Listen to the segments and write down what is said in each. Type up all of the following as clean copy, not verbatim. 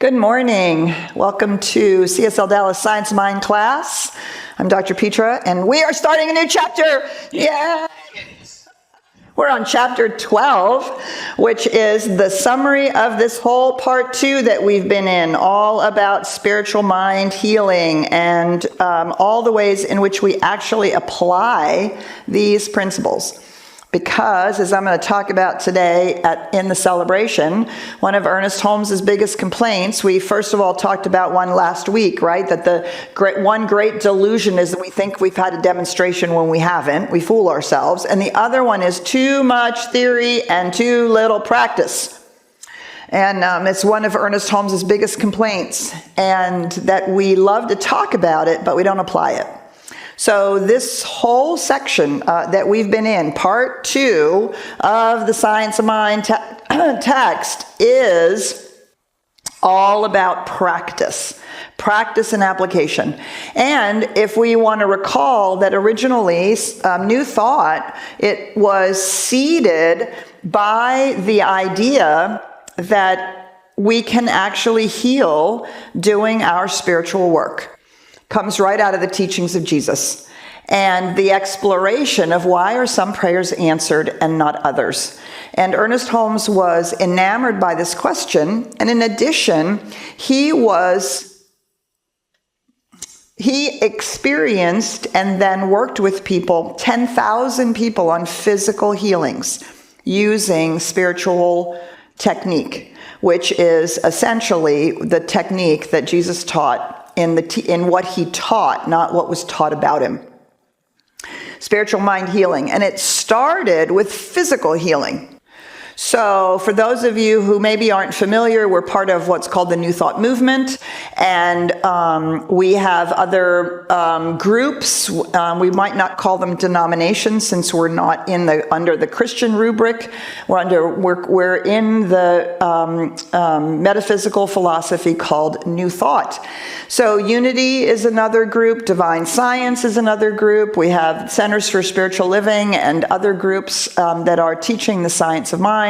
Good morning. Welcome to CSLDallas Science of Mind class. I'm Dr. Petra, and we are starting a new chapter. Yay! We're on chapter 12, which is the summary of this whole part 2 that we've been in, all about spiritual mind healing and all the ways in which we actually apply these principles. Because, as I'm going to talk about today in the celebration, one of Ernest Holmes's biggest complaints, we first of all talked about one last week, right? That the one great delusion is that we think we've had a demonstration when we haven't. We fool ourselves. And the other one is too much theory and too little practice. And it's one of Ernest Holmes's biggest complaints, and that we love to talk about it, but we don't apply it. So this whole section that we've been in, part 2 of the Science of Mind text, is all about practice and application. And if we want to recall that originally New Thought, it was seeded by the idea that we can actually heal doing our spiritual work. Comes right out of the teachings of Jesus and the exploration of why are some prayers answered and not others. And Ernest Holmes was enamored by this question, and in addition, he experienced and then worked with 10,000 people on physical healings using spiritual technique, which is essentially the technique that Jesus taught in what he taught, not what was taught about him. Spiritual mind healing. And it started with physical healing. So for those of you who maybe aren't familiar, we're part of what's called the New Thought movement. And we have other groups. We might not call them denominations since we're not under the Christian rubric. We're in the metaphysical philosophy called New Thought. So Unity is another group. Divine Science is another group. We have Centers for Spiritual Living and other groups that are teaching the science of mind.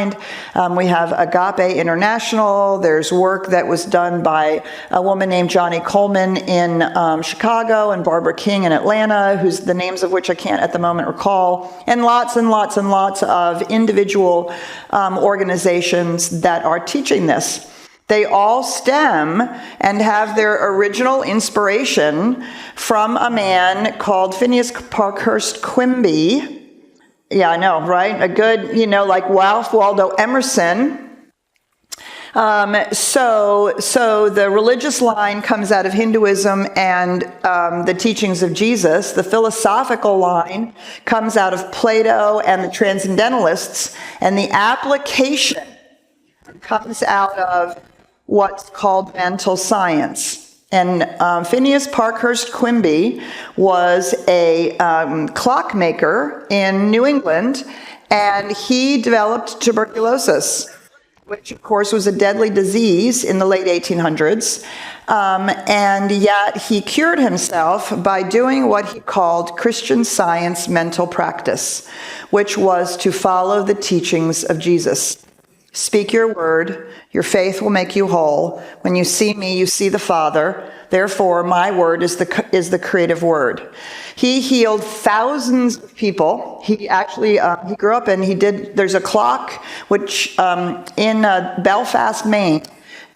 We have Agape International. There's work that was done by a woman named Johnny Coleman in Chicago and Barbara King in Atlanta, whose the names of which I can't at the moment recall, and lots of individual organizations that are teaching this. They all stem and have their original inspiration from a man called Phineas Parkhurst Quimby. Yeah, I know, right? A good, like Ralph Waldo Emerson. So the religious line comes out of Hinduism and the teachings of Jesus. The philosophical line comes out of Plato and the Transcendentalists. And the application comes out of what's called mental science. And Phineas Parkhurst Quimby was a clockmaker in New England, and he developed tuberculosis, which of course was a deadly disease in the late 1800s. And yet he cured himself by doing what he called Christian Science mental practice, which was to follow the teachings of Jesus. Speak your word, your faith will make you whole. When you see me, you see the Father. Therefore, my word is the creative word. He healed thousands of people. He actually, he grew up and there's a clock which in Belfast, Maine,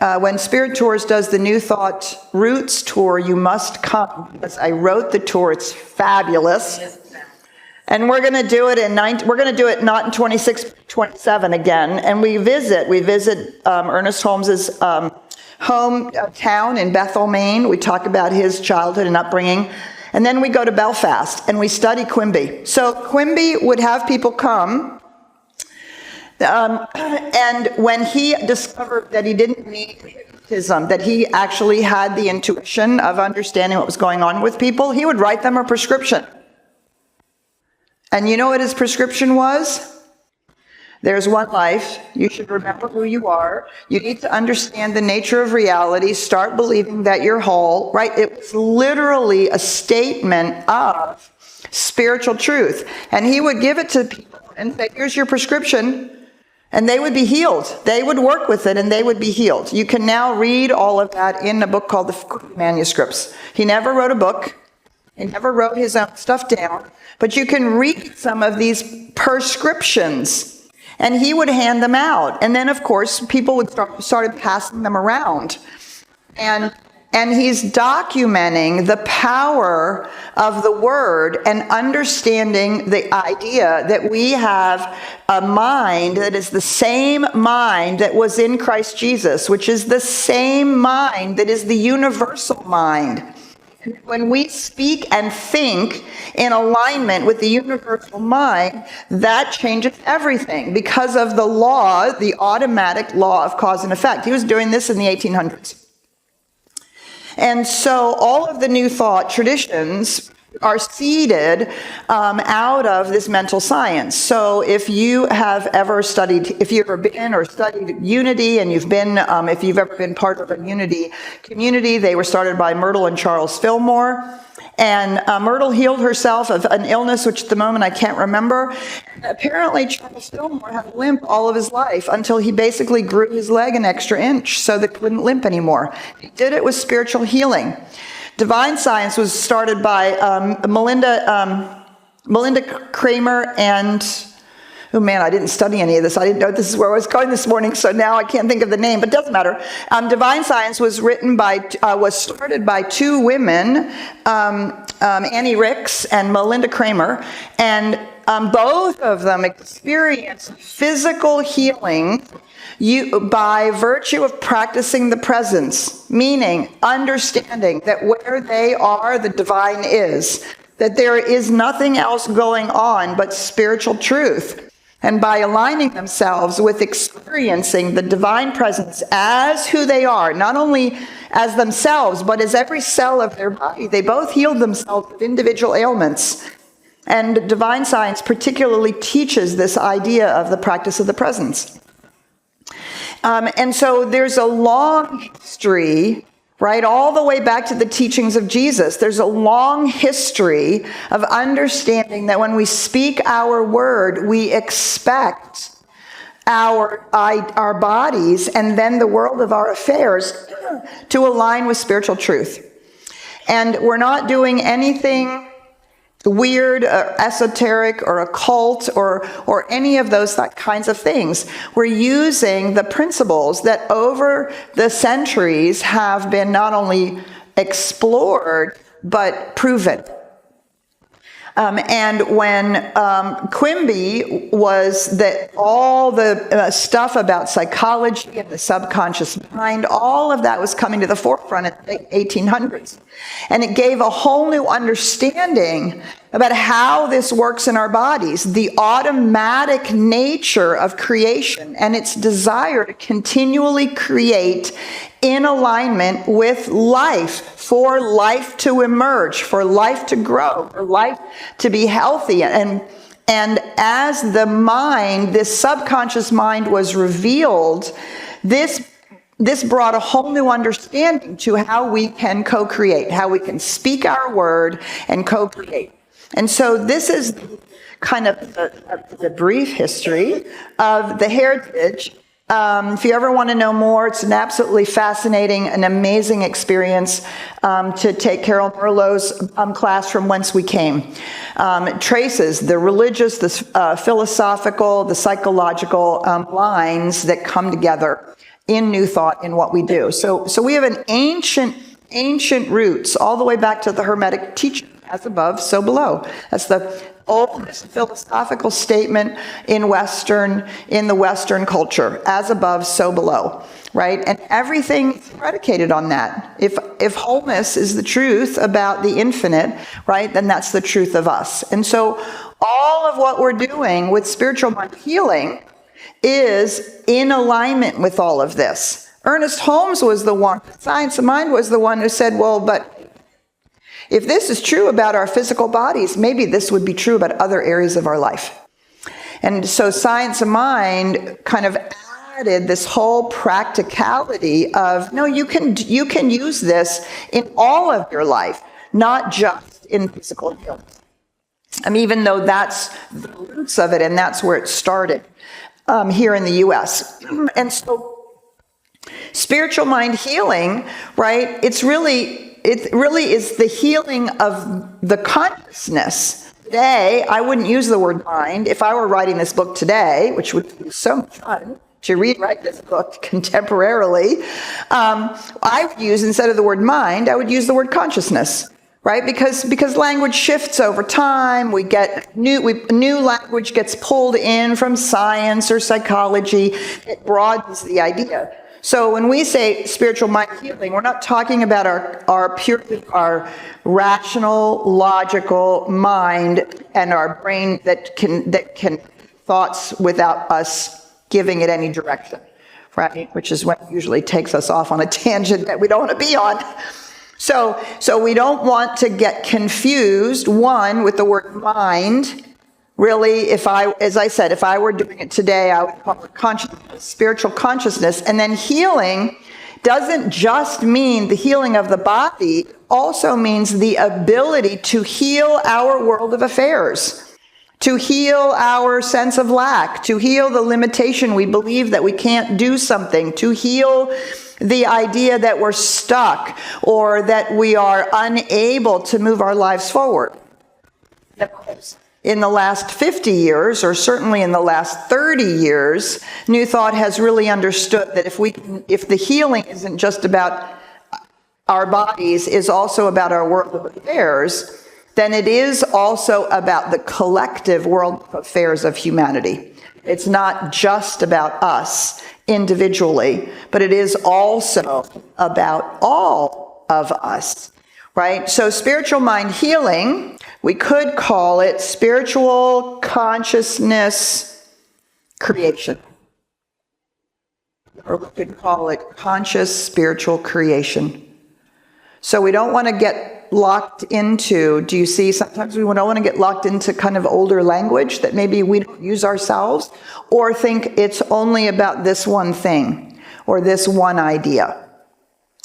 when Spirit Tours does the New Thought Roots Tour, you must come, because I wrote the tour. It's fabulous. And we're going to do it not in 26, 27 again. And we visit Ernest Holmes's hometown in Bethel, Maine. We talk about his childhood and upbringing. And then we go to Belfast and we study Quimby. So Quimby would have people come. And when he discovered that he didn't need hypnotism, that he actually had the intuition of understanding what was going on with people, he would write them a prescription. And you know what his prescription was? There's one life. You should remember who you are. You need to understand the nature of reality. Start believing that you're whole, right? It was literally a statement of spiritual truth. And he would give it to people and say, here's your prescription. And they would be healed. They would work with it and they would be healed. You can now read all of that in a book called the Manuscripts. He never wrote a book. He never wrote his own stuff down. But you can read some of these prescriptions. And he would hand them out. And then, of course, people would started passing them around. And he's documenting the power of the word and understanding the idea that we have a mind that is the same mind that was in Christ Jesus, which is the same mind that is the universal mind. When we speak and think in alignment with the universal mind, that changes everything because of the law, the automatic law of cause and effect. He was doing this in the 1800s. And so all of the New Thought traditions are seeded out of this mental science. So if you have ever studied, if you've ever been or studied unity, and you've been, if you've ever been part of a unity community, they were started by Myrtle and Charles Fillmore. And Myrtle healed herself of an illness, which at the moment I can't remember. Apparently, Charles Fillmore had a limp all of his life until he basically grew his leg an extra inch so that he wouldn't limp anymore. He did it with spiritual healing. Divine Science was started by Melinda Kramer and, oh man, I didn't study any of this. I didn't know this is where I was going this morning, so now I can't think of the name, but it doesn't matter. Divine Science was started by two women, Annie Ricks and Melinda Kramer, and both of them experienced physical healing by virtue of practicing the presence, meaning understanding that where they are, the divine is, that there is nothing else going on but spiritual truth. And by aligning themselves with experiencing the divine presence as who they are, not only as themselves, but as every cell of their body, they both healed themselves of individual ailments. And Divine Science particularly teaches this idea of the practice of the presence. And so there's a long history, right, all the way back to the teachings of Jesus. There's a long history of understanding that when we speak our word, we expect our bodies and then the world of our affairs to align with spiritual truth. And we're not doing anything weird or esoteric or occult or any of those kinds of things. We're using the principles that over the centuries have been not only explored but proven. And when Quimby was that all the stuff about psychology and the subconscious mind, all of that was coming to the forefront in the 1800s. And it gave a whole new understanding about how this works in our bodies, the automatic nature of creation and its desire to continually create in alignment with life, for life to emerge, for life to grow, for life to be healthy. And as the mind, this subconscious mind was revealed, this brought a whole new understanding to how we can co-create, how we can speak our word and co-create. And so this is kind of the brief history of the heritage. If you ever want to know more, it's an absolutely fascinating and amazing experience to take Carol Merlot's class From Whence We Came. It traces the religious, the philosophical, the psychological lines that come together in New Thought in what we do. So we have an ancient roots all the way back to the Hermetic teaching, as above, so below. That's the oldest philosophical statement in the Western culture, as above, so below, right? And everything is predicated on that. If wholeness is the truth about the infinite, right, then that's the truth of us. And so all of what we're doing with spiritual mind healing is in alignment with all of this. Ernest Holmes was the one, Science of Mind was the one who said, well, but if this is true about our physical bodies, maybe this would be true about other areas of our life. And so Science of Mind kind of added this whole practicality of, no, you can use this in all of your life, not just in physical healing. Even though that's the roots of it and that's where it started. here in the U.S. And so spiritual mind healing, right, it really is the healing of the consciousness. Today, I wouldn't use the word mind. If I were writing this book today, which would be so much fun to rewrite this book contemporarily, I would use, instead of the word mind, I would use the word consciousness. Right? Because language shifts over time. We get new language gets pulled in from science or psychology. It broadens the idea. So when we say spiritual mind healing, we're not talking about our rational, logical mind and our brain that can thoughts without us giving it any direction, right? Which is what usually takes us off on a tangent that we don't want to be on. So we don't want to get confused, one, with the word mind. Really, as I said, if I were doing it today, I would call it consciousness, spiritual consciousness. And then healing doesn't just mean the healing of the body, also means the ability to heal our world of affairs, to heal our sense of lack, to heal the limitation we believe that we can't do something, to heal the idea that we're stuck or that we are unable to move our lives forward. In the last 50 years, or certainly in the last 30 years, New Thought has really understood that if the healing isn't just about our bodies, is also about our world of affairs, then it is also about the collective world of affairs of humanity. It's not just about us individually, but it is also about all of us, right? So spiritual mind healing, we could call it spiritual consciousness creation. Or we could call it conscious spiritual creation. So we don't want to get locked into, do you see, sometimes we don't want to get locked into kind of older language that maybe we don't use ourselves, or think it's only about this one thing or this one idea.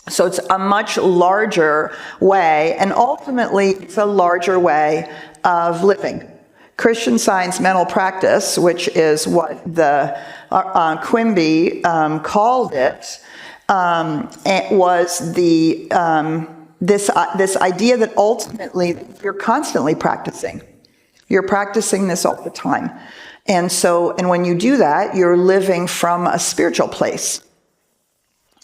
So it's a much larger way, and ultimately it's a larger way of living. Christian Science mental practice, which is what the Quimby called it, was the this idea that ultimately you're constantly practicing. You're practicing this all the time. And when you do that, you're living from a spiritual place.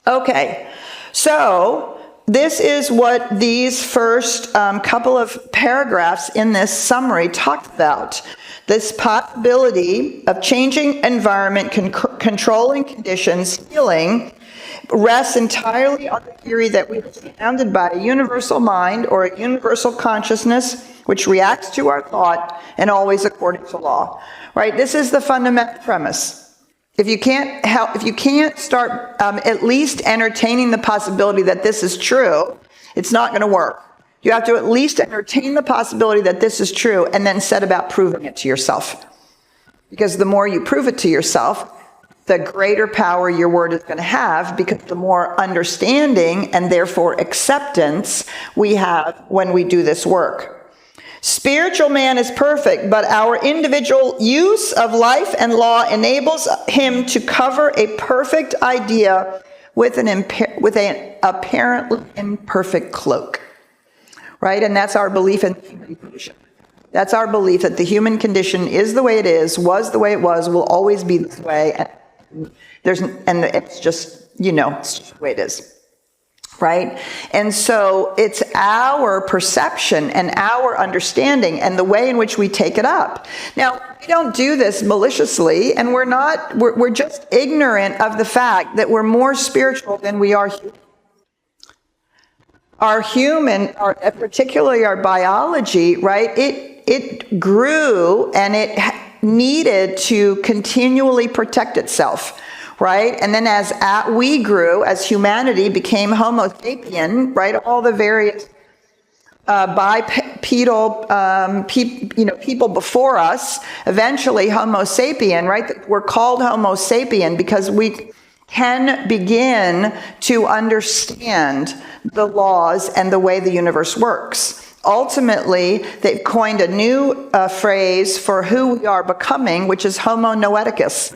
Okay, so this is what these first couple of paragraphs in this summary talk about. This possibility of changing environment, controlling conditions, healing, rests entirely on the theory that we are surrounded by a universal mind or a universal consciousness which reacts to our thought and always according to law. Right? This is the fundamental premise. If you can't start at least entertaining the possibility that this is true, it's not going to work. You have to at least entertain the possibility that this is true and then set about proving it to yourself. Because the more you prove it to yourself, the greater power your word is going to have, because the more understanding and therefore acceptance we have when we do this work. Spiritual man is perfect, but our individual use of life and law enables him to cover a perfect idea with an apparently imperfect cloak. Right? And that's our belief in the human condition. That's our belief that the human condition is the way it is, was the way it was, will always be this way. And it's just, it's just the way it is. Right? And so it's our perception and our understanding and the way in which we take it up. Now, we don't do this maliciously, and we're just ignorant of the fact that we're more spiritual than we are human. Our human, particularly our biology, right? It grew and it needed to continually protect itself, right? And then as we grew, as humanity became Homo sapien, right? All the various bipedal, people before us, eventually Homo sapien, right? We're called Homo sapien because we can begin to understand the laws and the way the universe works. Ultimately, they've coined a new phrase for who we are becoming, which is Homo noeticus.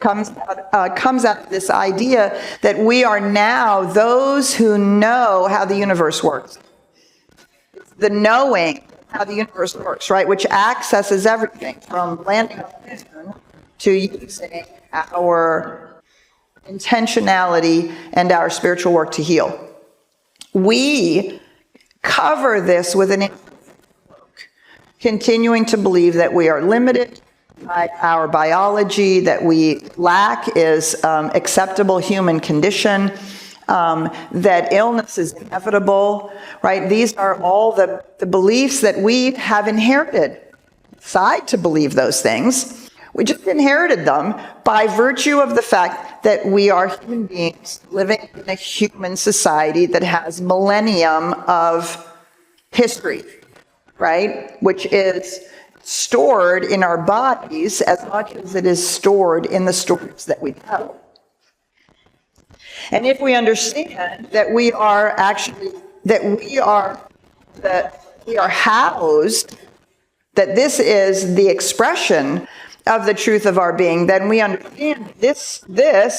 comes out of this idea that we are now those who know how the universe works. The knowing how the universe works, right? Which accesses everything from landing on the moon to using our intentionality and our spiritual work to heal. We cover this with an continuing to believe that we are limited by our biology, that we lack is acceptable human condition, that illness is inevitable, right? These are all the beliefs that we have inherited. Decide to believe those things. We just inherited them by virtue of the fact that we are human beings living in a human society that has millennium of history, right? Which is stored in our bodies as much as it is stored in the stories that we know. And if we understand that we are housed, that this is the expression of the truth of our being, then we understand this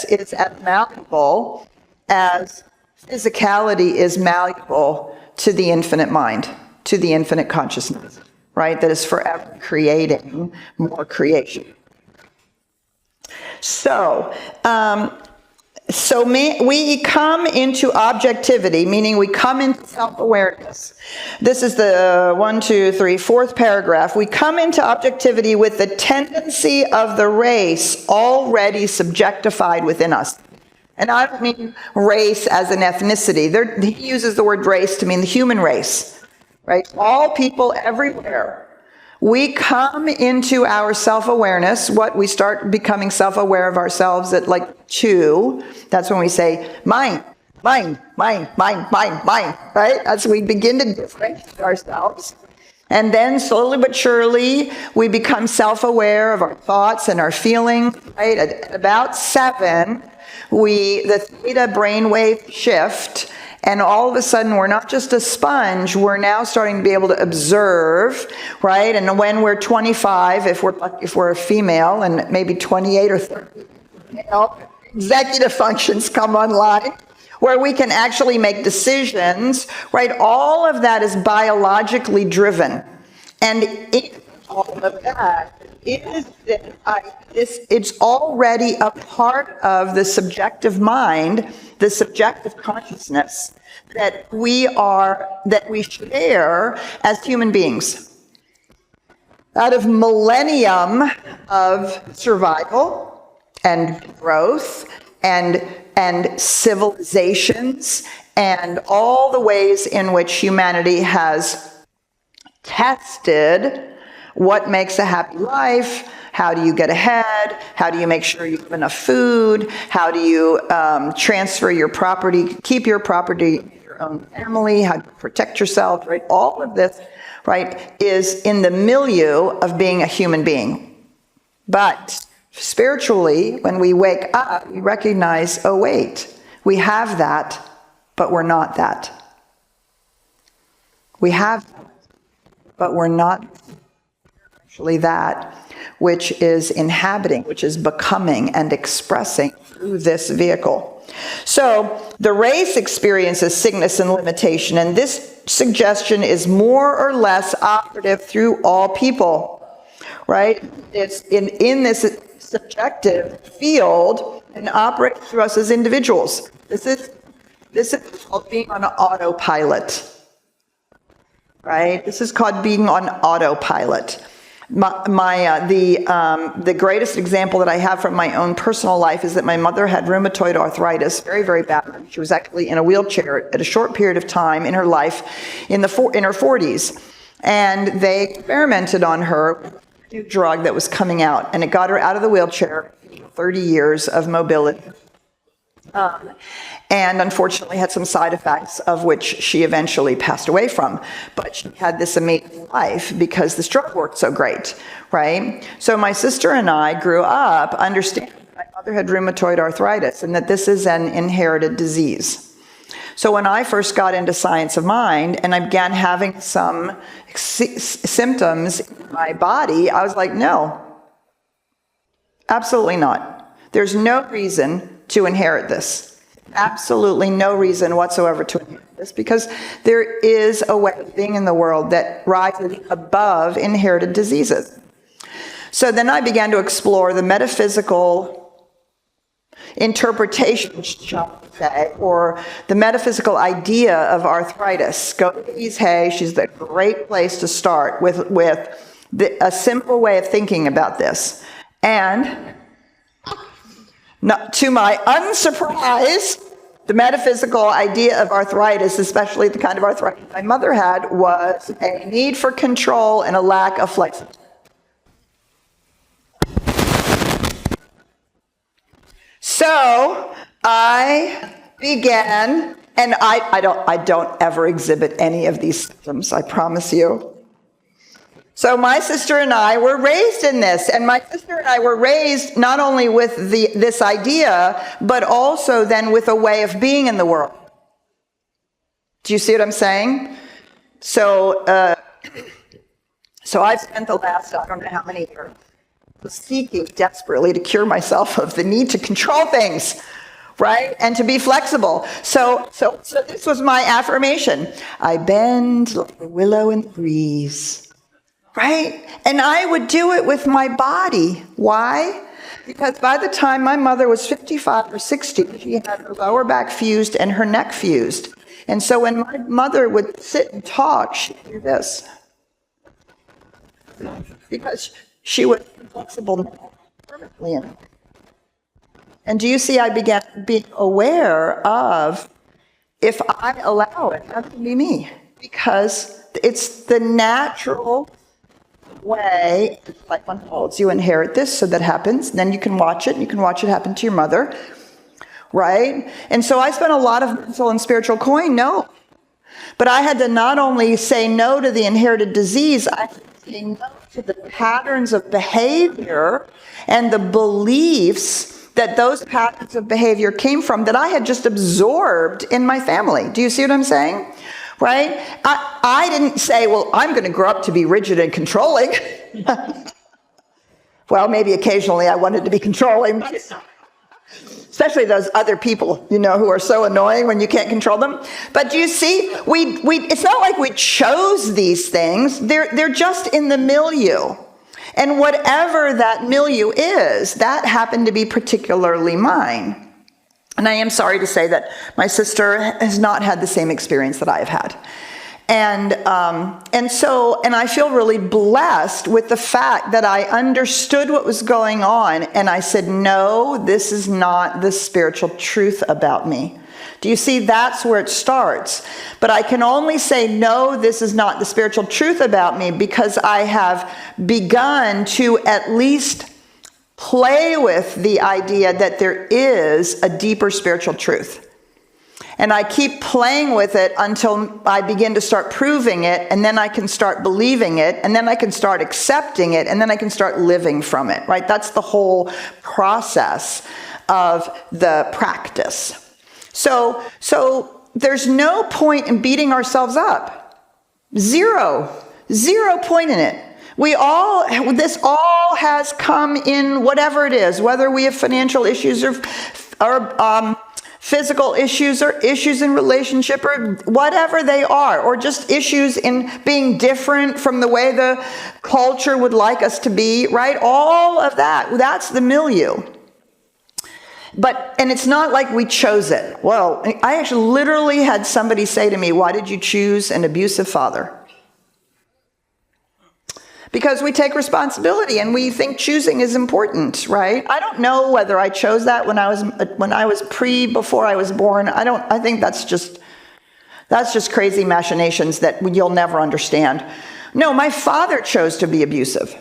is as malleable as physicality is malleable to the infinite mind, to the infinite consciousness, right? That is forever creating more creation. So we come into objectivity, meaning we come into self-awareness. This is the fourth paragraph. We come into objectivity with the tendency of the race already subjectified within us. And I don't mean race as an ethnicity. He uses the word race to mean the human race, right? All people everywhere. We come into our self-awareness, we start becoming self-aware of ourselves at like 2. That's when we say, mine, right? As we begin to differentiate ourselves. And then slowly but surely, we become self-aware of our thoughts and our feelings, right? At about 7, the theta brainwave shift. And all of a sudden, we're not just a sponge, we're now starting to be able to observe, right? And when we're 25, if we're a female, and maybe 28 or 30, executive functions come online, where we can actually make decisions, right? All of that is biologically driven. And all of that it's already a part of the subjective mind, the subjective consciousness that we share as human beings. Out of millennium of survival and growth and civilizations and all the ways in which humanity has tested what makes a happy life. How do you get ahead? How do you make sure you have enough food? How do you transfer your property, keep your property in your own family? How do you protect yourself, right? All of this, right, is in the milieu of being a human being. But spiritually, when we wake up, we recognize, oh wait, we have that, but we're not that. We have that, but we're not actually that which is inhabiting, which is becoming and expressing through this vehicle. So the race experiences sickness and limitation, and this suggestion is more or less operative through all people, right? It's in this subjective field and operates through us as individuals. This is called being on autopilot, right? This is called being on autopilot. The greatest example that I have from my own personal life is that my mother had rheumatoid arthritis, very, very bad. She was actually in a wheelchair at a short period of time in her life, in her 40s, and they experimented on her with a new drug that was coming out, and it got her out of the wheelchair. 30 years of mobility. And unfortunately had some side effects of which she eventually passed away from. But she had this amazing life because this drug worked so great, right? So my sister and I grew up understanding that my mother had rheumatoid arthritis and that this is an inherited disease. So when I first got into science of mind and I began having some symptoms in my body, I was like, no, absolutely not. There's no reason to inherit this. Absolutely no reason whatsoever to inherit this, because there is a way of being in the world that rises above inherited diseases. So then I began to explore the metaphysical interpretation, shall we say, or the metaphysical idea of arthritis. Go to Louise Hay. She's a great place to start with a simple way of thinking about this. And to my unsurprise, the metaphysical idea of arthritis, especially the kind of arthritis my mother had, was a need for control and a lack of flexibility. So I began, and I don't ever exhibit any of these symptoms, I promise you. So my sister and I were raised in this, and my sister and I were raised not only with this idea, but also then with a way of being in the world. Do you see what I'm saying? So I've spent the last, I don't know how many years, seeking desperately to cure myself of the need to control things, right? And to be flexible. So this was my affirmation. I bend like a willow in the breeze, right? And I would do it with my body. Why? Because by the time my mother was 55 or 60, she had her lower back fused and her neck fused. And so when my mother would sit and talk, she'd do this. Because she was flexible permanently in it. And do you see, I began being aware of, if I allow it, that can be me. Because it's the natural way life unfolds. You inherit this, so that happens. Then you can watch it, and you can watch it happen to your mother. Right? And so I spent a lot of mental and spiritual coin, no. But I had to not only say no to the inherited disease, I had to say no to the patterns of behavior and the beliefs that those patterns of behavior came from, that I had just absorbed in my family. Do you see what I'm saying? Right? I didn't say, well, I'm going to grow up to be rigid and controlling. Well, maybe occasionally I wanted to be controlling, but especially those other people, who are so annoying when you can't control them. But do you see, it's not like we chose these things. They're just in the milieu. And whatever that milieu is, that happened to be particularly mine. And I am sorry to say that my sister has not had the same experience that I have had. And I feel really blessed with the fact that I understood what was going on, and I said, no, this is not the spiritual truth about me. Do you see? That's where it starts. But I can only say, no, this is not the spiritual truth about me, because I have begun to at least play with the idea that there is a deeper spiritual truth. And I keep playing with it until I begin to start proving it, and then I can start believing it, and then I can start accepting it, and then I can start living from it, right? That's the whole process of the practice. So there's no point in beating ourselves up. Zero point in it. This all has come in whatever it is, whether we have financial issues or physical issues or issues in relationship or whatever they are, or just issues in being different from the way the culture would like us to be, right? All of that's the milieu. And it's not like we chose it. Well, I actually literally had somebody say to me, why did you choose an abusive father? Because we take responsibility and we think choosing is important, right? I don't know whether I chose that before I was born. I think that's just crazy machinations that you'll never understand. No, my father chose to be abusive.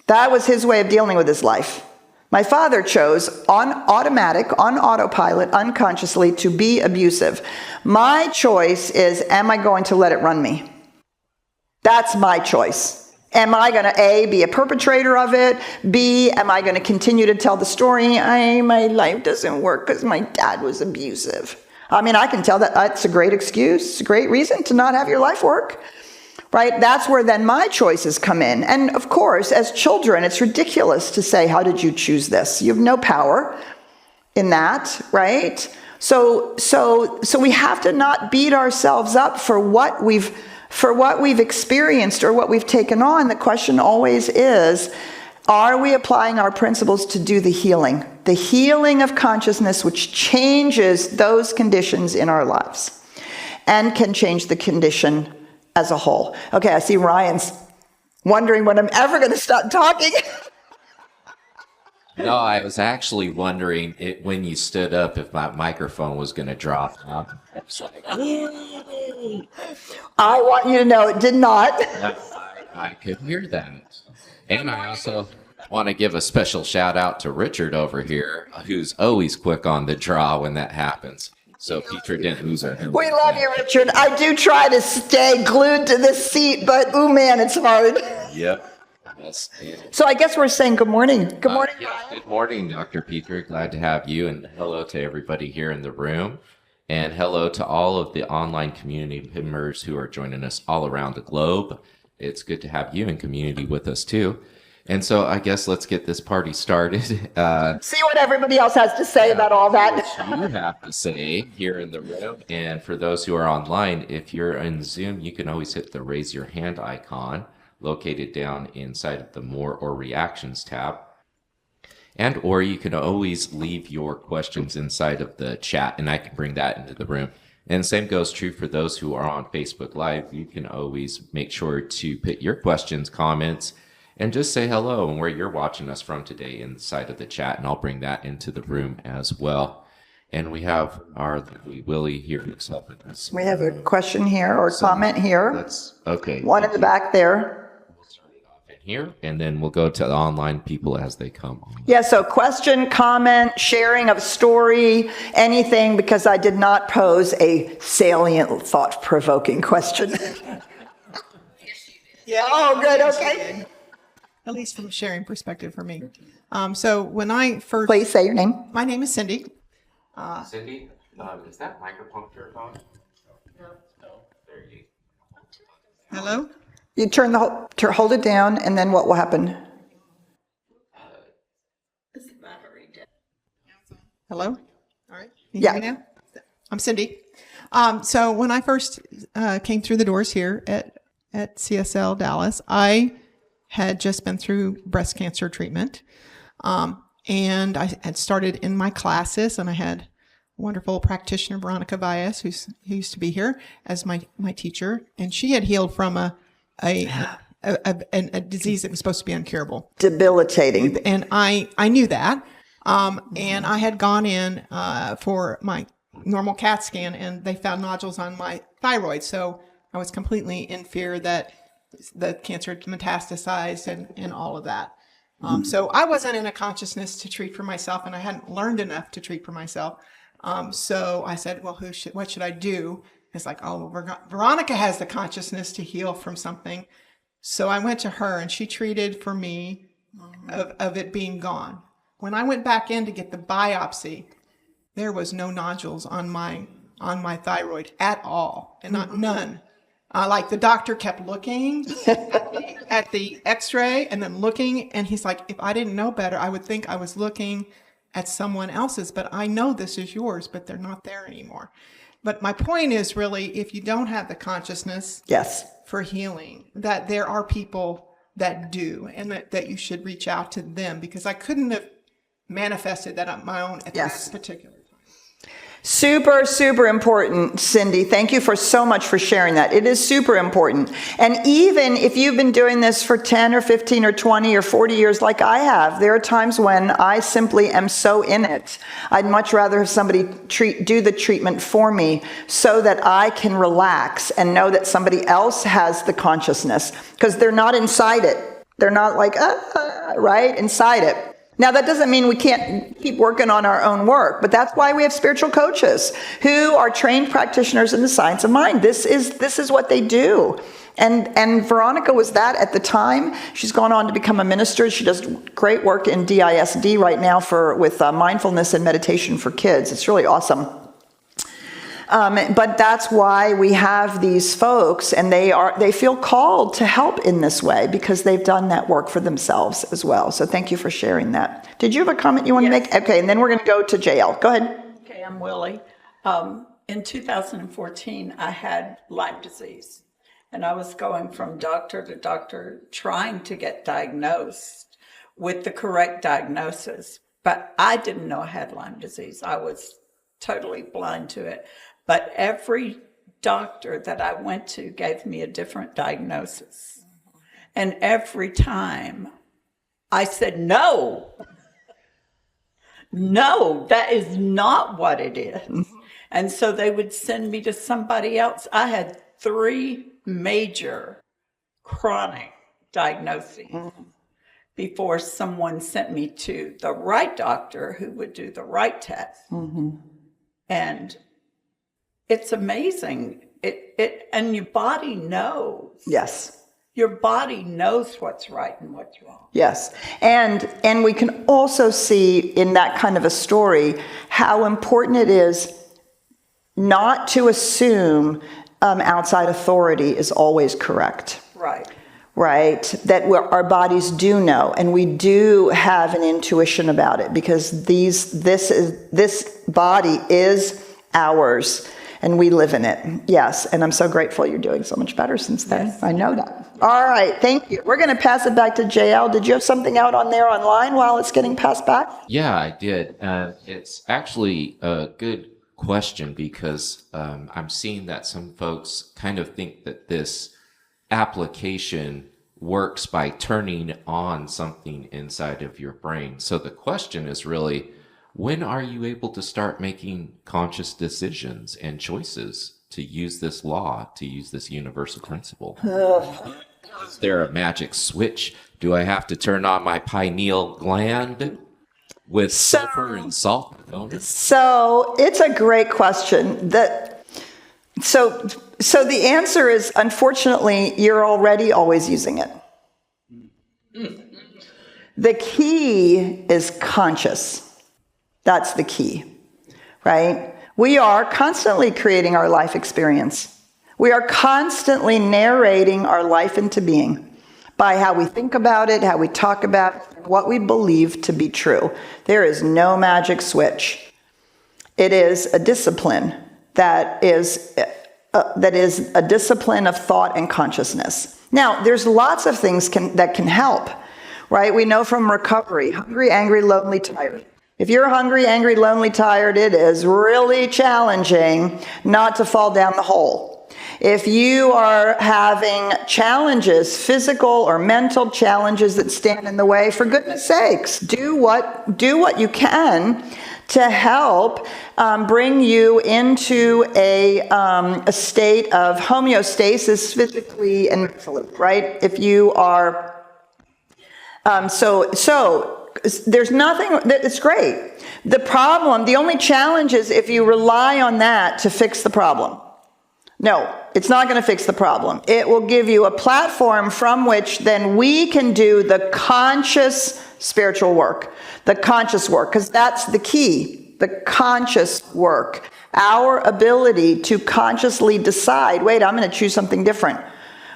That was his way of dealing with his life. My father chose on autopilot, unconsciously, to be abusive. My choice is, am I going to let it run me? That's my choice. Am I going to, A, be a perpetrator of it? B, am I going to continue to tell the story? My life doesn't work because my dad was abusive. I mean, I can tell that that's a great excuse, a great reason to not have your life work. right? That's where then my choices come in. And of course, as children, it's ridiculous to say, how did you choose this? You have no power in that, right? So we have to not beat ourselves up for what we've experienced or what we've taken on. The question always is, are we applying our principles to do the healing of consciousness, which changes those conditions in our lives and can change the condition as a whole? Okay, I see Ryan's wondering when I'm ever going to stop talking. No, I was actually wondering when you stood up if my microphone was going to drop. I was like, I want you to know it did not. I could hear that. And I also want to give a special shout out to Richard over here, who's always quick on the draw when that happens. So Peter didn't lose her. We love you, Richard. I do try to stay glued to this seat, but ooh, man, it's hard. Yep. Yes. So I guess we're saying good morning. Good morning, Ryan. Good morning, Dr. Peter. Glad to have you, and hello to everybody here in the room. And hello to all of the online community members who are joining us all around the globe. It's good to have you in community with us too. And so I guess let's get this party started. See what everybody else has to say about all that. What you have to say here in the room. And for those who are online, if you're in Zoom, you can always hit the raise your hand icon located down inside of the More or Reactions tab. And or you can always leave your questions inside of the chat, and I can bring that into the room. And same goes true for those who are on Facebook Live. You can always make sure to put your questions, comments, and just say hello and where you're watching us from today inside of the chat, and I'll bring that into the room as well. And we have our Willie here who's helping us. We have a question here or comment here. That's okay. One in the back there. Here, and then we'll go to the online people as they come on. Yeah, so question, comment, sharing of story, anything, because I did not pose a salient, thought-provoking question. Yeah, oh, good, okay. At least from a sharing perspective for me. So when I first... Please say your name. My name is Cindy. Cindy, is that microphone turned on? No. There you go. Hello? You hold it down, and then what will happen? Hello? All right. Can you Yeah. hear me now? I'm Cindy. So when I first came through the doors here at CSLDallas, I had just been through breast cancer treatment. And I had started in my classes, and I had wonderful practitioner, Veronica Valles, who used to be here as my teacher. And she had healed from a disease that was supposed to be incurable. Debilitating. And I knew that. And I had gone in for my normal CAT scan, and they found nodules on my thyroid. So I was completely in fear that the cancer had metastasized and all of that. So I wasn't in a consciousness to treat for myself, and I hadn't learned enough to treat for myself. So I said, well, what should I do? It's like, oh, Veronica has the consciousness to heal from something. So I went to her, and she treated for me of it being gone. When I went back in to get the biopsy, there was no nodules on my thyroid at all, and none. Like the doctor kept looking at the x-ray and then looking, and he's like, if I didn't know better, I would think I was looking at someone else's, but I know this is yours, but they're not there anymore. But my point is really, if you don't have the consciousness Yes. for healing, that there are people that do, and that you should reach out to them, because I couldn't have manifested that on my own at Yes. that particular time. Super, super important, Cindy. Thank you so much for sharing that. It is super important. And even if you've been doing this for 10 or 15 or 20 or 40 years like I have, there are times when I simply am so in it. I'd much rather have somebody do the treatment for me so that I can relax and know that somebody else has the consciousness, because they're not inside it. They're not like, right, inside it. Now, that doesn't mean we can't keep working on our own work, but that's why we have spiritual coaches who are trained practitioners in the science of mind. This is what they do. And Veronica was that at the time. She's gone on to become a minister. She does great work in DISD right now with mindfulness and meditation for kids. It's really awesome. But that's why we have these folks, and they feel called to help in this way because they've done that work for themselves as well. So thank you for sharing that. Did you have a comment you want to make? Okay, and then we're going to go to JL. Go ahead. Okay, I'm Willie. In 2014, I had Lyme disease, and I was going from doctor to doctor trying to get diagnosed with the correct diagnosis. But I didn't know I had Lyme disease. I was totally blind to it. But every doctor that I went to gave me a different diagnosis. And every time I said, no, that is not what it is. And so they would send me to somebody else. I had 3 major chronic diagnoses before someone sent me to the right doctor who would do the right test. And it's amazing. And your body knows. Yes. Your body knows what's right and what's wrong. Yes. And we can also see in that kind of a story how important it is not to assume outside authority is always correct. Right. Right? That our bodies do know, and we do have an intuition about it because this body is ours. And we live in it. Yes. And I'm so grateful you're doing so much better since then. Yes. I know that. All right. Thank you. We're going to pass it back to JL. Did you have something out on there online while it's getting passed back? Yeah, I did. It's actually a good question because I'm seeing that some folks kind of think that this application works by turning on something inside of your brain. So the question is really, when are you able to start making conscious decisions and choices to use this law, to use this universal principle? Is there a magic switch? Do I have to turn on my pineal gland with sulfur and salt? So it's a great question. So the answer is, unfortunately, you're already always using it. The key is conscious. That's the key, right? We are constantly creating our life experience. We are constantly narrating our life into being by how we think about it, how we talk about it, what we believe to be true. There is no magic switch. It is a discipline that is a discipline of thought and consciousness. Now, there's lots of things that can help, right? We know from recovery, hungry, angry, lonely, tired. If you're hungry, angry, lonely, tired, it is really challenging not to fall down the hole. If you are having challenges, physical or mental challenges that stand in the way, for goodness sakes, do what you can to help bring you into a state of homeostasis physically and mentally, right? If you are, there's nothing, it's great. The only challenge is if you rely on that to fix the problem. No, it's not going to fix the problem. It will give you a platform from which then we can do the conscious spiritual work, the conscious work, because that's the key, the conscious work. Our ability to consciously decide, wait, I'm going to choose something different.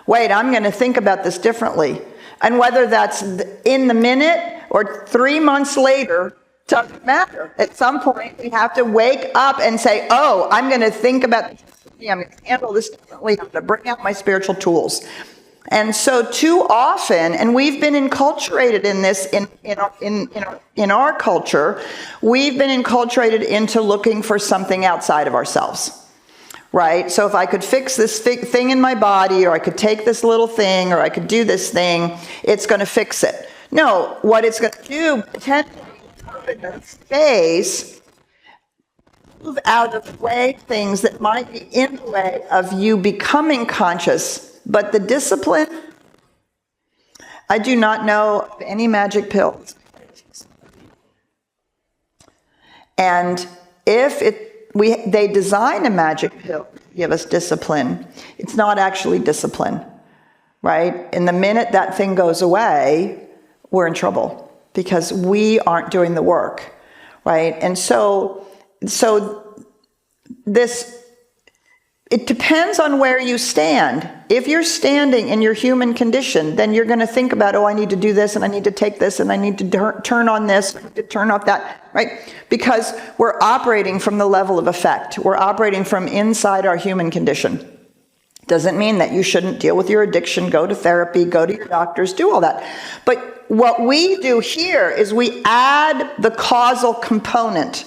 Wait, I'm going to think about this differently. And whether that's in the minute or 3 months later, doesn't matter. At some point, we have to wake up and say, oh, I'm going to think about this differently. I'm going to handle this differently. I'm going to bring out my spiritual tools. And so too often, and we've been enculturated in this in our culture, we've been enculturated into looking for something outside of ourselves. Right? So if I could fix this thing in my body, or I could take this little thing, or I could do this thing, it's going to fix it. No, what it's going to do, potentially, in space, move out of the way things that might be in the way of you becoming conscious. But the discipline, I do not know of any magic pills. And if they design a magic pill to give us discipline, it's not actually discipline, right? And the minute that thing goes away, we're in trouble because we aren't doing the work, right? And so this It depends on where you stand. If you're standing in your human condition, then you're going to think about, oh, I need to do this, and I need to take this, and I need to turn on this, I need to turn off that, right? Because we're operating from the level of effect. We're operating from inside our human condition. Doesn't mean that you shouldn't deal with your addiction, go to therapy, go to your doctors, do all that. But what we do here is we add the causal component.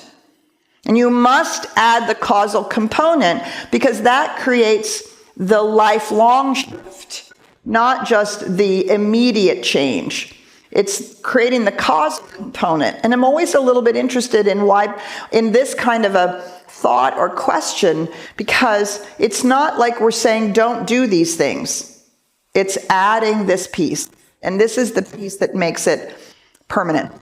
And you must add the causal component because that creates the lifelong shift, not just the immediate change. It's creating the causal component. And I'm always a little bit interested in why, in this kind of a thought or question, because it's not like we're saying don't do these things. It's adding this piece. And this is the piece that makes it permanent.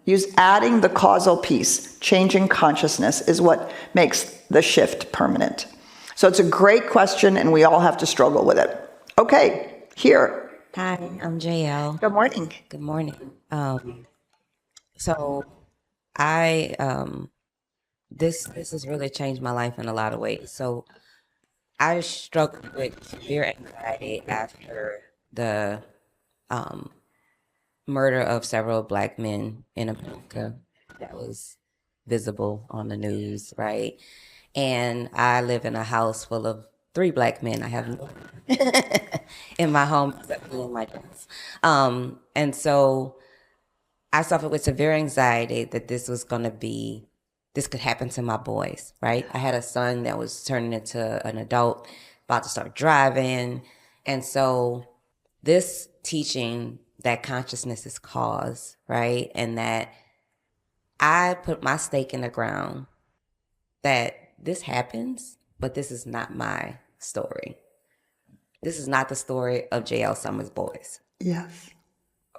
Use adding the causal piece, changing consciousness, is what makes the shift permanent. So it's a great question, and we all have to struggle with it. Okay, here. Hi, I'm JL. Good morning. Good morning. So I this has really changed my life in a lot of ways. So I struggled with severe anxiety after the murder of several Black men in America that was visible on the news, right? And I live in a house full of 3 Black men. I have no in my home except me and my dogs. And so I suffered with severe anxiety that this could happen to my boys, right? I had a son that was turning into an adult, about to start driving. And so this teaching that consciousness is cause, right? And that I put my stake in the ground that this happens, but this is not my story. This is not the story of J.L. Summers' boys. Yes.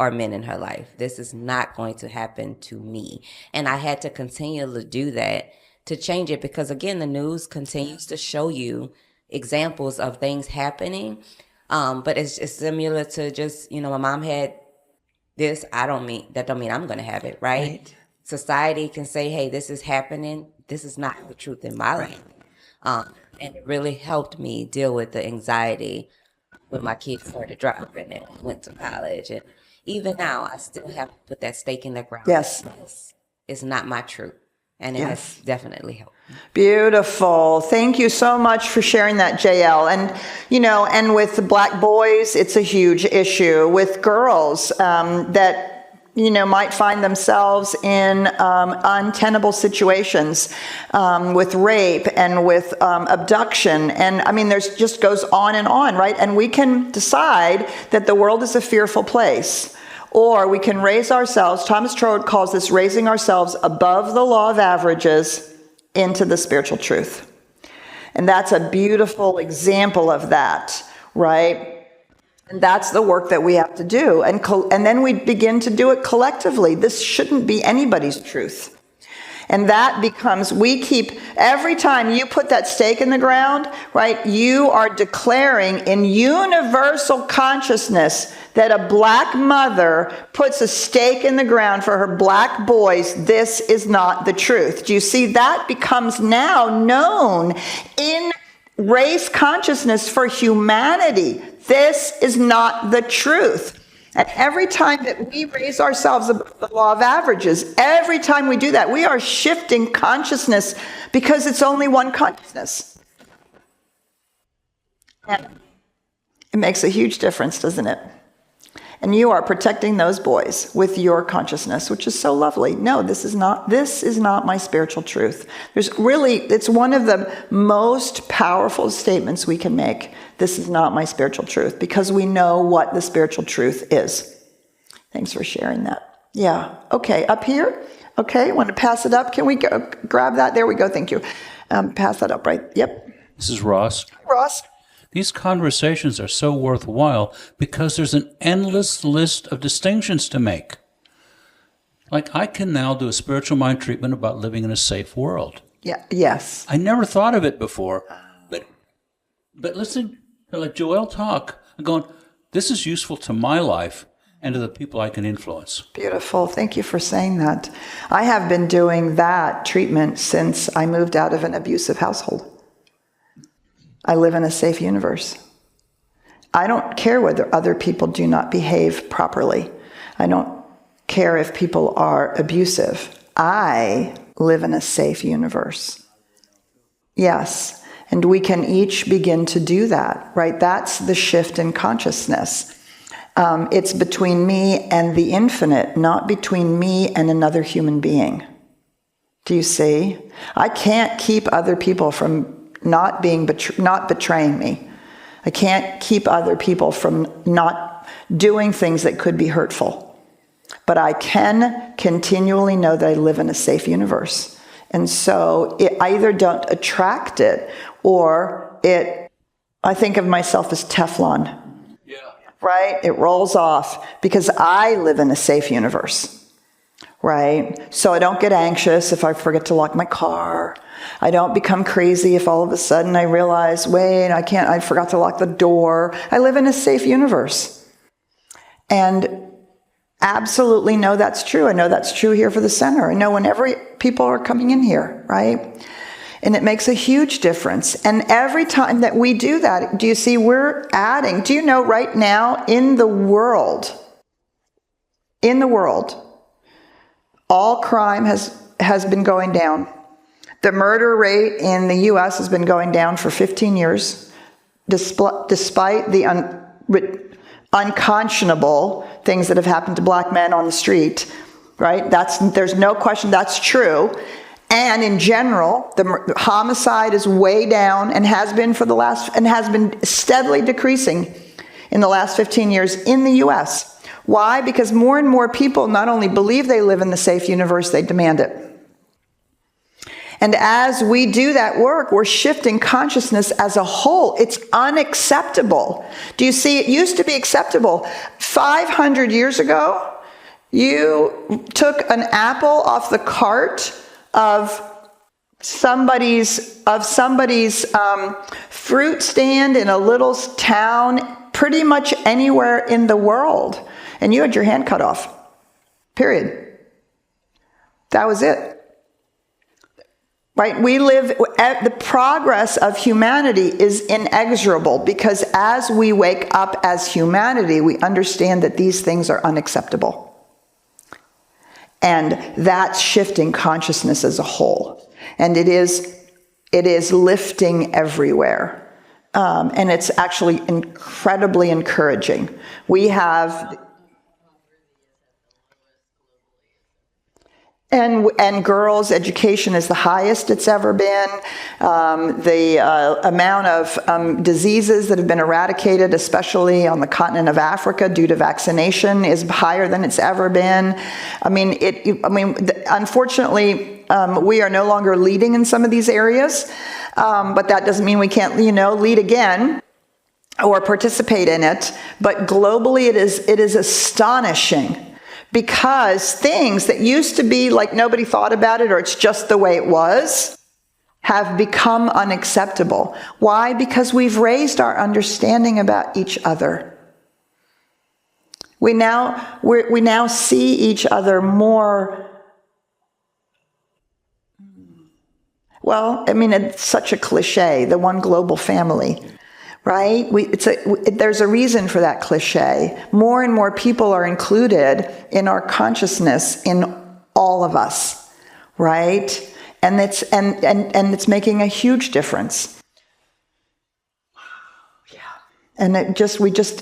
Or men in her life. This is not going to happen to me. And I had to continue to do that to change it because, again, the news continues to show you examples of things happening. But it's similar to just, my mom had this. That don't mean I'm going to have it, right? Society can say, hey, this is happening. This is not the truth in my life. And it really helped me deal with the anxiety when my kids started driving and went to college. And even now, I still have to put that stake in the ground. Yes. It's not my truth. And it has definitely helped. Beautiful. Thank you so much for sharing that, JL. And, and with Black boys, it's a huge issue. With girls that, might find themselves in untenable situations with rape and with abduction. And there's just goes on and on, right? And we can decide that the world is a fearful place. Or we can raise ourselves, Thomas Troward calls this raising ourselves above the law of averages into the spiritual truth. And that's a beautiful example of that, right? And that's the work that we have to do. And then we begin to do it collectively. This shouldn't be anybody's truth. And that becomes, every time you put that stake in the ground, right, you are declaring in universal consciousness that a Black mother puts a stake in the ground for her Black boys. This is not the truth. Do you see? That becomes now known in race consciousness for humanity. This is not the truth. And every time that we raise ourselves above the law of averages, every time we do that, we are shifting consciousness because it's only one consciousness. And it makes a huge difference, doesn't it? And you are protecting those boys with your consciousness, which is so lovely. No, this is not my spiritual truth. It's one of the most powerful statements we can make. This is not my spiritual truth, because we know what the spiritual truth is. Thanks for sharing that. Yeah. Okay. Up here. Okay. Want to pass it up? Can we go grab that? There we go. Thank you. Pass that up, right? Yep. This is Ross. Ross. These conversations are so worthwhile because there's an endless list of distinctions to make. Like, I can now do a spiritual mind treatment about living in a safe world. Yeah. Yes. I never thought of it before. But listen to like Joelle talk. I'm going, this is useful to my life and to the people I can influence. Beautiful. Thank you for saying that. I have been doing that treatment since I moved out of an abusive household. I live in a safe universe. I don't care whether other people do not behave properly. I don't care if people are abusive. I live in a safe universe. Yes, and we can each begin to do that, right? That's the shift in consciousness. It's between me and the infinite, not between me and another human being. Do you see? I can't keep other people from not betraying me. I can't keep other people from not doing things that could be hurtful. But I can continually know that I live in a safe universe. And so I either don't attract it or I think of myself as Teflon. Yeah. Right? It rolls off because I live in a safe universe. Right? So I don't get anxious if I forget to lock my car. I don't become crazy if all of a sudden I realize, wait, I forgot to lock the door. I live in a safe universe. And absolutely know that's true. I know that's true here for the center. I know whenever people are coming in here, right? And it makes a huge difference. And every time that we do that, do you see we're adding, do you know right now in the world, all crime has been going down. The murder rate in the U.S. has been going down for 15 years, despite the unconscionable things that have happened to black men on the street, right? There's no question that's true. And in general, the homicide is way down and has been steadily decreasing in the last 15 years in the U.S. Why? Because more and more people not only believe they live in the safe universe, they demand it. And as we do that work, we're shifting consciousness as a whole. It's unacceptable. Do you see? It used to be acceptable. 500 years ago, you took an apple off the cart of somebody's fruit stand in a little town, pretty much anywhere in the world, and you had your hand cut off. Period. That was it. Right? The progress of humanity is inexorable because as we wake up as humanity, we understand that these things are unacceptable. And that's shifting consciousness as a whole. And it is lifting everywhere. And it's actually incredibly encouraging. We have... And girls' education is the highest it's ever been. The amount of diseases that have been eradicated, especially on the continent of Africa due to vaccination, is higher than it's ever been. Unfortunately, we are no longer leading in some of these areas, but that doesn't mean we can't, lead again or participate in it. But globally, it is astonishing. Because things that used to be like nobody thought about it or it's just the way it was have become unacceptable. Why? Because we've raised our understanding about each other. We now see each other more. Well, it's such a cliche, the one global family. Right? There's a reason for that cliche. More and more people are included in our consciousness in all of us, right? And it's making a huge difference. Yeah. And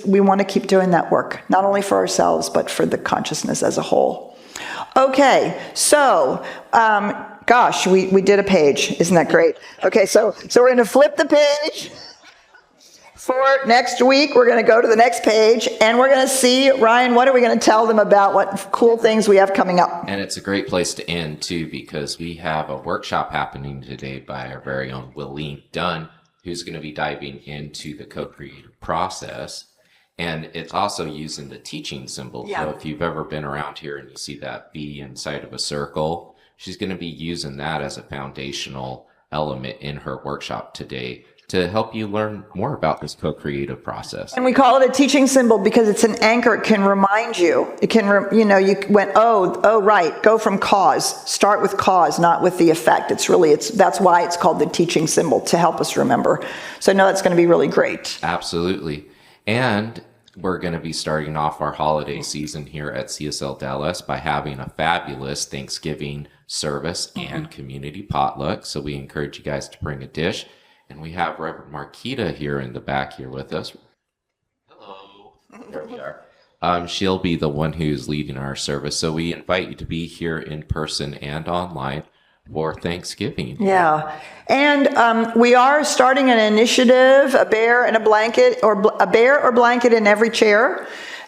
we want to keep doing that work, not only for ourselves, but for the consciousness as a whole. Okay, so we did a page. Isn't that great? Okay, so we're going to flip the page. For next week, we're going to go to the next page, and we're going to see, Ryan, what are we going to tell them about what cool things we have coming up? And it's a great place to end, too, because we have a workshop happening today by our very own Willeen Dunn, who's going to be diving into the co-creative process. And it's also using the teaching symbol. Yeah. So if you've ever been around here and you see that B inside of a circle, she's going to be using that as a foundational element in her workshop today to help you learn more about this co-creative process. And we call it a teaching symbol because it's an anchor. It can remind you. It can, you went, oh, right. Go from cause. Start with cause, not with the effect. That's why it's called the teaching symbol, to help us remember. So I know that's going to be really great. Absolutely. And we're going to be starting off our holiday season here at CSL Dallas by having a fabulous Thanksgiving service and community potluck. So we encourage you guys to bring a dish. And we have Reverend Marquita here in the back here with us. Hello. There we are. She'll be the one who's leading our service. So we invite you to be here in person and online for Thanksgiving. Yeah. And we are starting an initiative, a bear and a blanket, or a bear or blanket in every chair.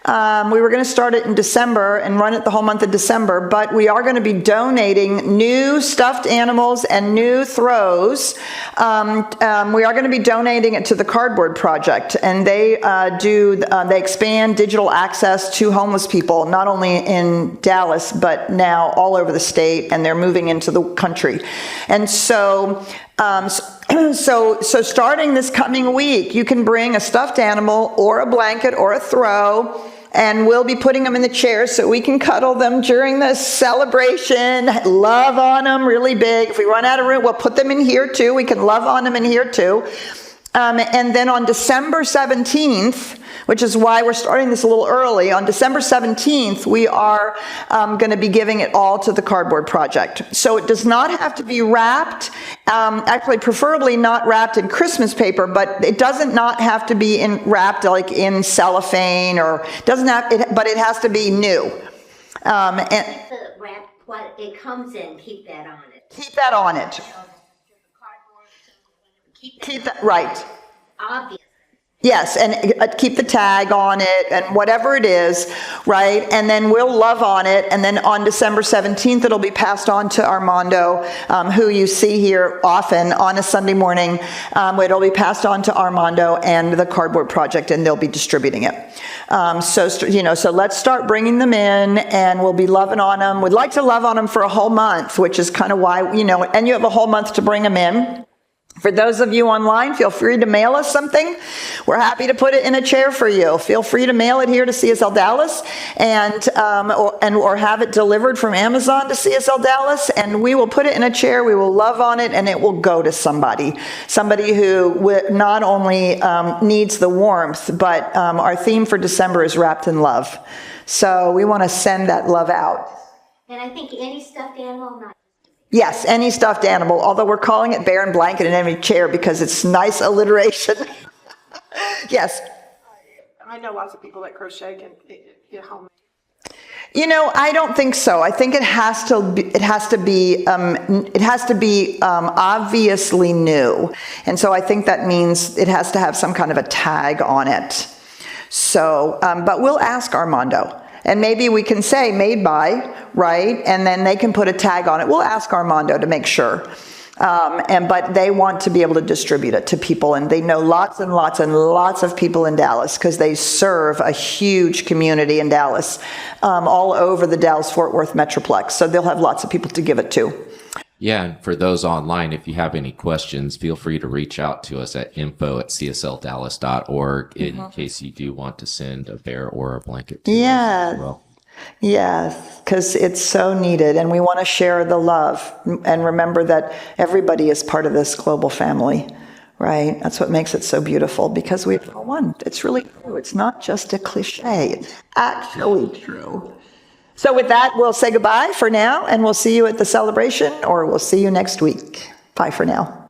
We were going to start it in December and run it the whole month of December, but we are going to be donating new stuffed animals and new throws. We are going to be donating it to the Cardboard Project, and they they expand digital access to homeless people, not only in Dallas, but now all over the state, and they're moving into the country. And so starting this coming week, you can bring a stuffed animal or a blanket or a throw, and we'll be putting them in the chairs so we can cuddle them during the celebration, love on them really big. If we run out of room, we'll put them in here too. We can love on them in here too. And then on December 17th, which is why we're starting this a little early, on December 17th, we are going to be giving it all to the Cardboard Project. So it does not have to be wrapped, actually preferably not wrapped in Christmas paper, but it doesn't not have to be wrapped like in cellophane, or doesn't have, but it has to be new. And The wrap, what it comes in, keep that on it. keep that on it. Keep that, right. Obvious. Yes, and keep the tag on it and whatever it is, right? And then we'll love on it. And then on December 17th, it'll be passed on to Armando, who you see here often on a Sunday morning. It'll be passed on to Armando and the Cardboard Project, and they'll be distributing it. So let's start bringing them in, and we'll be loving on them. We'd like to love on them for a whole month, which is kind of why, and you have a whole month to bring them in. For those of you online, feel free to mail us something. We're happy to put it in a chair for you. Feel free to mail it here to CSL Dallas, or have it delivered from Amazon to CSL Dallas, and we will put it in a chair. We will love on it, and it will go to somebody who not only needs the warmth, but our theme for December is wrapped in love. So we want to send that love out. And I think any stuffed animal, not. Yes, any stuffed animal, although we're calling it bear and blanket in every chair because it's nice alliteration. Yes. I know lots of people that crochet can homemade. I don't think so. I think it has to be obviously new. And so I think that means it has to have some kind of a tag on it. So, but we'll ask Armando. And maybe we can say made by, right? And then they can put a tag on it. We'll ask Armando to make sure. But they want to be able to distribute it to people. And they know lots and lots and lots of people in Dallas because they serve a huge community in Dallas, all over the Dallas-Fort Worth Metroplex. So they'll have lots of people to give it to. Yeah, and for those online, if you have any questions, feel free to reach out to us at info@csldallas.org in case you do want to send a bear or a blanket to us as well. Yes, because it's so needed, and we want to share the love and remember that everybody is part of this global family, right? That's what makes it so beautiful, because we are one. It's really true. It's not just a cliche. It's actually true. So with that, we'll say goodbye for now, and we'll see you at the celebration, or we'll see you next week. Bye for now.